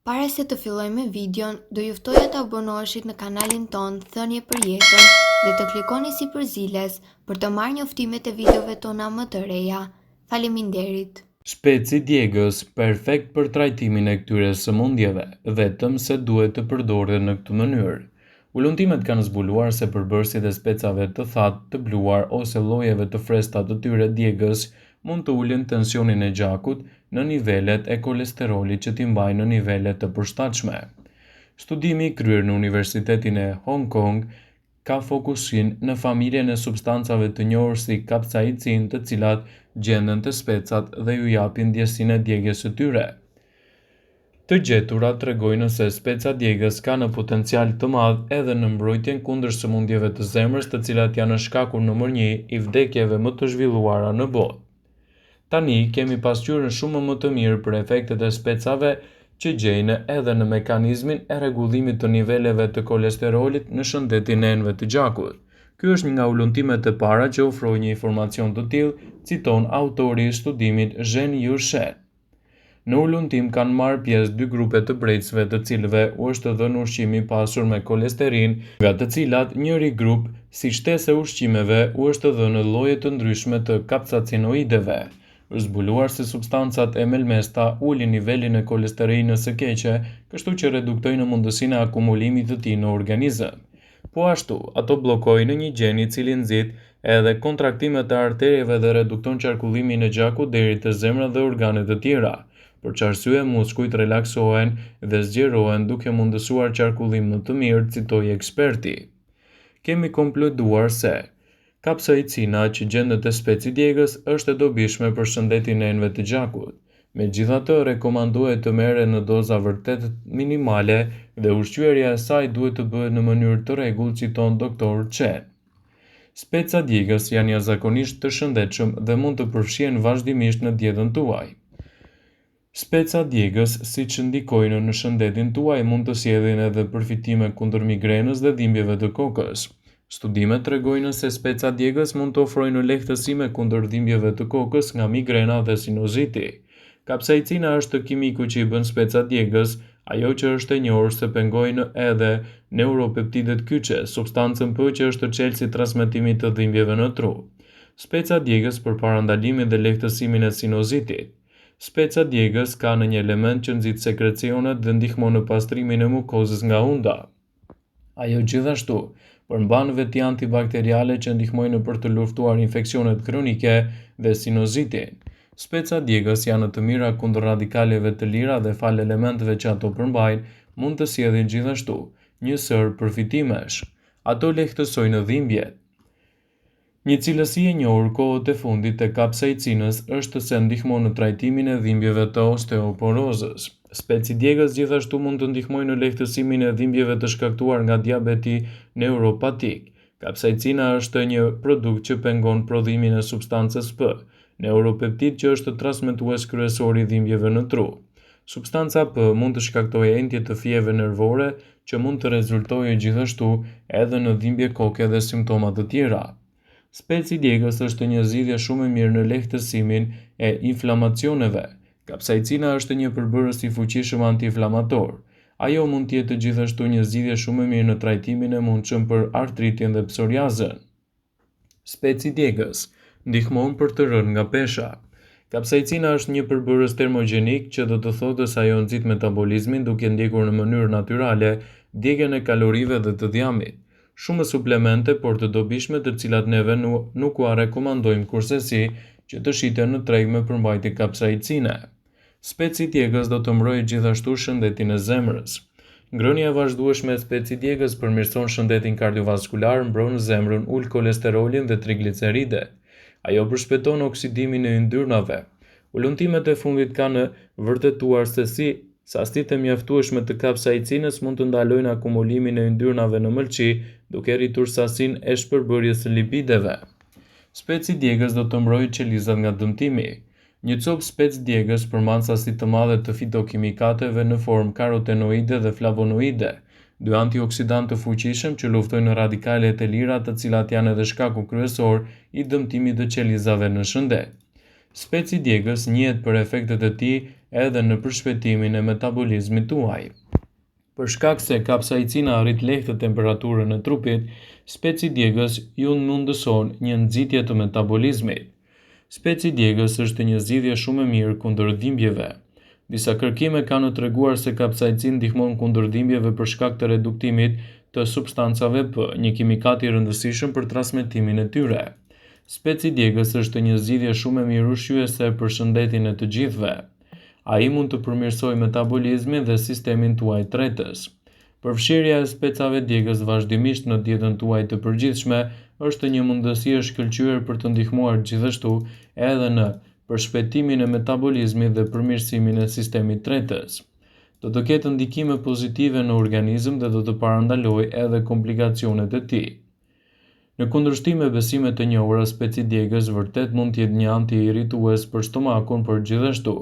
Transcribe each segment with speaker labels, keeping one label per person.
Speaker 1: Para se të fillojmë me videon, do ju ftoja të abonoheshit në kanalin ton Thënie për Jetën dhe të klikoni si përziles për të marrë njoftimet e videove tona më të reja. Faleminderit.
Speaker 2: Speci djegës perfekt për trajtimin e këtyre sëmundjeve, vetëm se duhet të përdoret në këtë mënyrë. Ullumtimet kanë zbuluar se përbërësit e specave të thatë, të bluar ose llojeve të freskëta të tyre djegës mund të ulin tensionin e gjakut në nivelet e kolesterolit që t'i mbajnë në nivelet të përshtatshme. Studimi i kryer në Universitetin e Hong Kong ka fokusin në familjen e substancave të njohur si kapsaicin, të cilat gjenden te specat dhe ju japin ndjesinë e djegjes së tyre. Të gjeturat tregojnë se speca djegës ka në potencial të madh edhe në mbrojtjen kundër sëmundjeve të zemrës, të cilat janë shkaku nr. 1 i vdekjeve më të zhvilluara në botë. Tani kemi pasqyrën shumë më të mirë për efektet e specave që gjejnë edhe në mekanizmin e rregullimit të niveleve të kolesterolit në shëndetin e enëve të gjakut. Ky është një nga ullumtimet e para që ofroi një informacion të tillë, citon autori i studimit Zhen Yurshen. Në ullumtim kanë marrë pjesë 2 grupe të brejtësve të cilëve u është dhënë ushqim i pasur me kolesterin, nga të cilat njëri grup, si shtesë e ushqimeve, u është dhënë lloje të ndryshme të kapsacinoideve. Është zbuluar se substancat e melmesta ulin nivelin e kolesterinës së keqe, kështu që reduktojnë mundësinë e akumulimit të tij në organizëm. Po ashtu, ato bllokojnë një gjen i cili nxit edhe kontraktimet e arterieve dhe redukton qarkullimin e gjakut deri te zemra dhe organet të tjera. Për që arsye muskujt relaksohen dhe zgjerohen duke mundësuar qarkullim më të mirë, citoi eksperti. Kemi konkluduar se kapsaicina që gjendet te speci djegës është e dobishme për shëndetin e enëve të gjakut. Megjithatë, rekomandohet të merret në doza vërtet minimale dhe ushqyerja e saj duhet të bëhet në mënyrë të rregullt, citon doktor Chen. Speca djegës janë jashtëzakonisht të shëndetshëm dhe mund të përfshihen vazhdimisht në dietën tuaj. Speca djegës, siç ndikojnë në shëndetin tuaj, mund të sjellin edhe përfitime kundër migrenës dhe dhimbjeve të kokës. Studimet tregojnë se speca djegës mund të ofrojnë lehtësime kundër dhimbjeve të kokës nga migrena dhe sinuziti. Kapsaicina është kimiku që i bën speca djegës, ajo që është e njohur se pengojnë edhe neuropeptidet kyçe, substancën P që është çelësi i transmetimit të dhimbjeve në trup. Speca djegës përpara ndalimit dhe lehtësimin e sinuzitit. Speca djegës ka në një element që nxit sekrecionet dhe ndihmon në pastrimin e mukozës nga unda. Ajo gjithashtu përmban veti antibakteriale që ndihmojnë për të luftuar infeksionet kronike dhe sinuzitin. Speca djegës janë të mira kundër radikaleve të lira dhe fal elementeve që ato përmbajnë, mund të sjellin gjithashtu një sër përfitimesh. Ato lehtësojnë dhimbjet. Një cilësi e njohur kohët e fundit të kapsaicinës është se ndihmon në trajtimin e dhimbjeve të osteoporozës. Speci djegës gjithashtu mund të ndihmojnë në lehtësimin e dhimbjeve të shkaktuar nga diabeti neuropatik. Kapsaicina është një produkt që pengon prodhimin e substancës P, neuropeptid që është transmetues kryesor i dhimbjeve në trup. Substanca P mund të shkaktojë entje të fijeve nervore që mund të rezultojë gjithashtu edhe në dhimbje koke dhe simptoma të tjera. Speci djegës është një zgjidhje shumë e mirë në lehtësimin e inflamacioneve. Kapsaicina është një përbërës i fuqishëm antiinflamator. Ajo mund të jetë gjithashtu një zgjidhje shumë e mirë në trajtimin e mundshëm për artritin dhe psoriazën. Speci djegës ndihmon për të rënë nga pesha. Kapsaicina është një përbërës termogjenik që do të thotë se ajo nxit metabolizmin duke ndjekur në mënyrë natyrale djegjen e kalorive dhe të dhjamit. Shumë suplemente, por të dobishme, të cilat neve nuk ua rekomandojmë kurse që të shiten në treg me përmbajtje kapsaicine. Speci djegës do të mbrojë gjithashtu shëndetin e zemrës. Ngrënia e vazhdueshme e speci djegës përmirëson shëndetin kardiovaskular, mbron zemrën, ul kolesterolin dhe trigliceridet. Ajo përshpejton oksidimin e yndyrnave. Ullumtimet e fundit kanë vërtetuar se sasitë e mjaftueshme të kapsaicinës mund të ndalojnë akumulimin e yndyrnave në mëlçi, duke rritur sasinë e shpërbërjes së lipideve. Speci djegës do të mbrojë qelizat nga dëmtimi. Një copë spec djegës përmban sasi të mëdha të fitokimikateve në formë karotenoide dhe flavonoide, 2 antioksidantë të fuqishëm që luftojnë radikalet e lira, të cilat janë edhe shkaku kryesor i dëmtimit të qelizave në shëndet. Speci djegës njihet për efektet e tij edhe në përshpejtimin e metabolizmit tuaj. Për shkak se kapsaicina arrit lehtë temperaturën e trupit, speci djegës ju mundëson një nxitje të metabolizmit. Speci djegës është një zgjidhje shumë e mirë kundër dhimbjeve. Disa kërkime kanë treguar se kapsaicin ndihmon kundër dhimbjeve për shkak të reduktimit të substancave P, një kimikat i rëndësishëm për transmetimin e tyre. Speci djegës është një zgjidhje shumë e mirë ushqyese për shëndetin e të gjithëve. Ai mund të përmirësojë metabolizmin dhe sistemin tuaj tretës. Përfshirja e specave djegës vazhdimisht në dietën tuaj të përgjithshme është një mundësi e shkëlqyer për të ndihmuar gjithashtu edhe në përshpejtimin e metabolizmit dhe përmirësimin e sistemit tretës. Do të ketë ndikime pozitive në organizëm dhe do të parandalojë edhe komplikacionet e tij. Në kundërshtim me besimet të njohura, speci djegës vërtet mund të jetë një anti-irritues për stomakun, por gjithashtu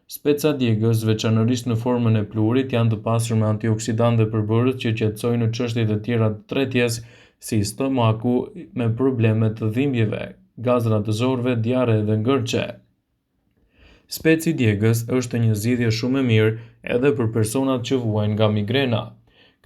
Speaker 2: speca djegës, veçanërisht në formën e pluhurit, janë të pasur me antioksidantë dhe përbërës që qetësojnë në çështjet e tjera të tretjes, si stomaku me probleme të dhimbjeve, gazra të zorëve, diare dhe ngërçe. Speci djegës është një zgjidhje shumë e mirë edhe për personat që vuajnë nga migrena.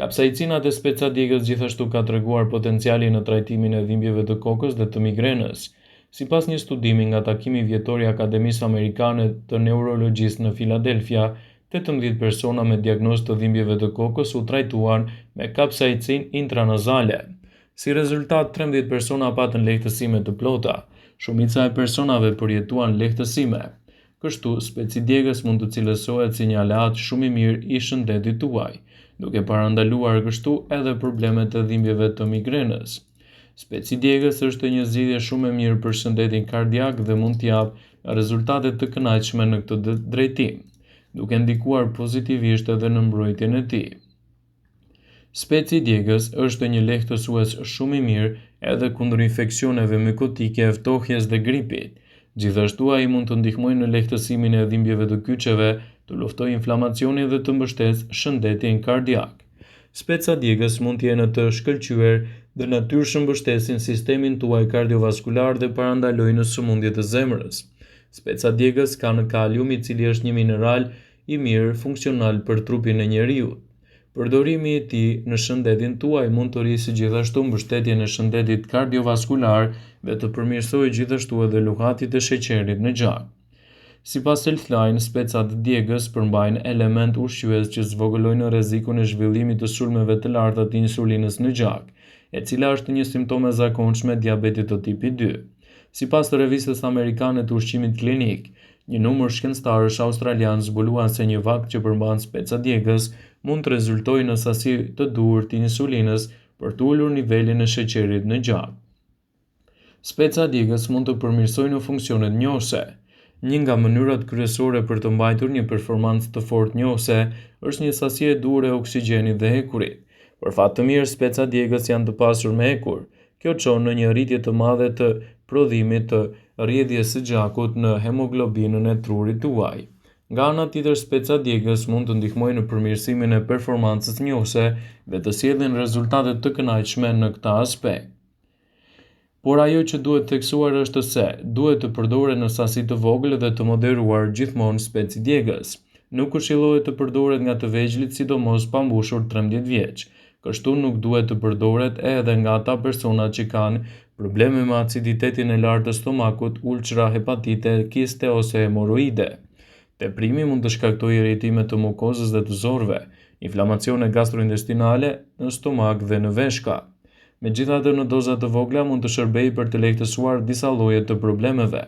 Speaker 2: Kapsaicinat e speca djegës gjithashtu ka treguar potencialin në trajtimin e dhimbjeve të kokës dhe të migrenës. Sipas një studimi nga takimi vjetor i Akademisë Amerikane të Neurologjisë në Filadelfia, 18 persona me diagnozë të dhimbjeve të kokës u trajtuan me kapsaicin intranazale. Si rezultat, 13 persona patën lehtësime të plota. Shumica e personave përjetuan lehtësime. Kështu, speci djegës mund të cilësohet si një aleat shumë i mirë i shëndetit tuaj, duke parandaluar kështu edhe problemet e dhimbjeve të migrenës. Speci djegës është një zgjidhje shumë e mirë për shëndetin kardiak dhe mund të japë rezultate të kënaqshme në këtë drejtim, duke ndikuar pozitivisht edhe në mbrojtjen e tij. Speci djegës është një lehtësues shumë i mirë edhe kundër infeksioneve mikotike, ftohjes dhe gripit. Gjithashtu ai mund të ndihmojë në lehtësimin e dhimbjeve të kyçeve, të luftojë inflamacionin dhe të mbështesë shëndetin kardiak. Speca djegës mund të jenë të shkëlqyer dhe natyrshëm mbështesin sistemin tuaj kardiovaskular dhe parandalojnë në sëmundje të zemrës. Speca djegës ka në kalium, i cili është një mineral i mirë funksional për trupin e njeriut. Përdorimi i tij në shëndetin tuaj mund të rrisë gjithashtu mbështetjen e shëndetit kardiovaskular dhe të përmirësojë gjithashtu edhe luhatit e sheqerit në gjak. Sipas Healthline, specat djegës përmbajnë element ushqyes që zvogëlojnë rrezikun e zhvillimit të sulmeve të larta të insulinës në gjak, e cila është një simptom e zakonshme e diabetit të tipit 2. Sipas revistës amerikane të ushqimit klinik, një numër shkencëtarësh australian zbuluan se një vakt që përmban speca djegës mund të rezultojë në sasi të duhur të insulinës për të ulur nivelin e sheqerit në gjak. Speca djegës mund të përmirësojë në funksionet njohëse. Një nga mënyrat kryesore për të mbajtur një performancë të fortë njohëse është një sasi e duhur e oksigjenit dhe ekurit. Për fat të mirë, speca djegës janë të pasur me ekur. Kjo çon në një rritje të madhe të prodhimit të rrjedhjes së gjakut në hemoglobinën e trurit tuaj. Nga ana tjetër, speca djegës mund të ndihmojë në përmirësimin e performancës njohëse dhe të sjellin rezultate të kënaqshme në këtë aspekt. Por ajo që duhet theksuar është se duhet të përdoret në sasi të vogël dhe të moderuar gjithmonë speci djegës. Nuk këshillohet të përdoret nga të vegjëlit, sidomos pa mbushur 13 vjeç. Kështu nuk duhet të përdoret edhe nga ata persona që kanë probleme me aciditetin e lartë të stomakut, ulçra, hepatite, kiste ose hemoroide. Teprimi mund të shkaktojë irritime të mukozës dhe të zorëve, inflamacione gastrointestinale në stomak dhe në veshka. Megjithatë, në doza të vogla mund të shërbejë për të lehtësuar disa lloje të problemeve.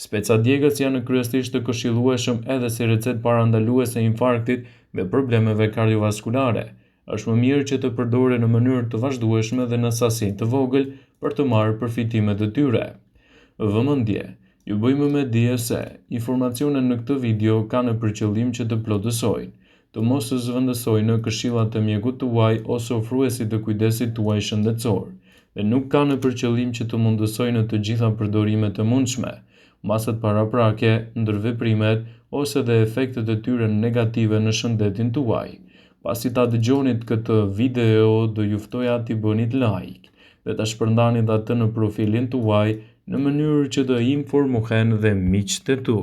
Speaker 2: Speca djegës janë kryesisht të këshillueshëm edhe si recetë parandaluese e infarktit dhe problemeve kardiovaskulare. Është më mirë që të përdoren në mënyrë të vazhdueshme dhe në sasi të vogël për të marrë përfitimet e tyre. Vëmendje, ju bëjmë me dije se informacionet në këtë video kanë për qëllim që të plotësojnë, të mos të zvendësojnë këshillat e mjekut tuaj ose ofruesit të kujdesit tuaj shëndetësor, dhe nuk kanë për qëllim që të mundësojnë të gjitha përdorimet e mundshme, masat paraprake, ndërveprimet ose dhe efektet e tyre negative në shëndetin tuaj. Pasi ta dëgjonit këtë video, do ju ftoja t'i bënit like dhe ta shpërndanit atë në profilin tuaj në mënyrë që të informohen dhe miqtë e tu.